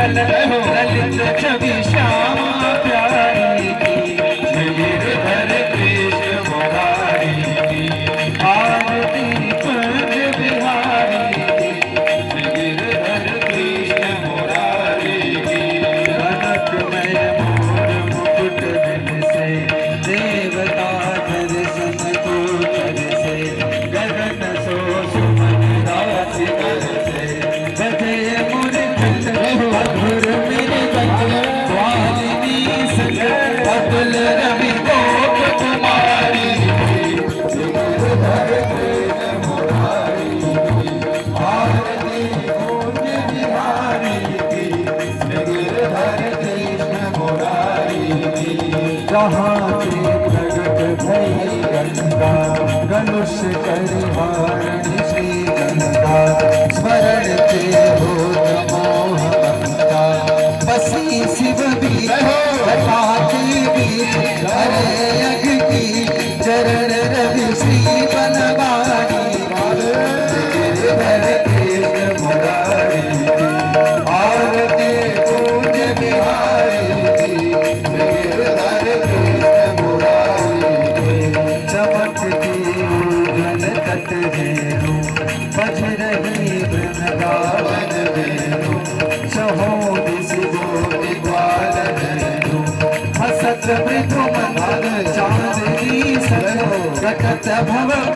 ललित छवि श्यामा प्यारी की, गिरधर कृष्ण मुरारी की, आरती पंच बिहारी की, गिरधर कृष्ण मुरारी की। कनकमय मोर मुकुट दिल से, देवता दर्शन को कर से, गगन सो सुमन राशि कर से, बजे मुरकट मधुर मेरे गंज, वालिनी संग अतुल रवि गोप कुमारी की, गिरधर कृष्ण मुरारी की, आरती पूज बिहारी की, गिरधर कृष्ण मुरारी की। जहाँ से प्रगट भई गंगा, गनुष करिहारिणी श्री गंगा, स्मरण के होत मोह गंगा, बसी शिव बीच लता के बीच, हरे अग की चरण रवि श्री बनवारी, गिरधर कृष्ण मुरारी की, आरती पूज बिहारी की, गिरधर कृष्ण मुरारी की। चमकती उज्ज्वल तट रेणु, बज रही वृंदावन वेणु, चहों दिस गोपी ग्वाल धेनु, हसत मृदु मंद चांदनी सजो, रटत भव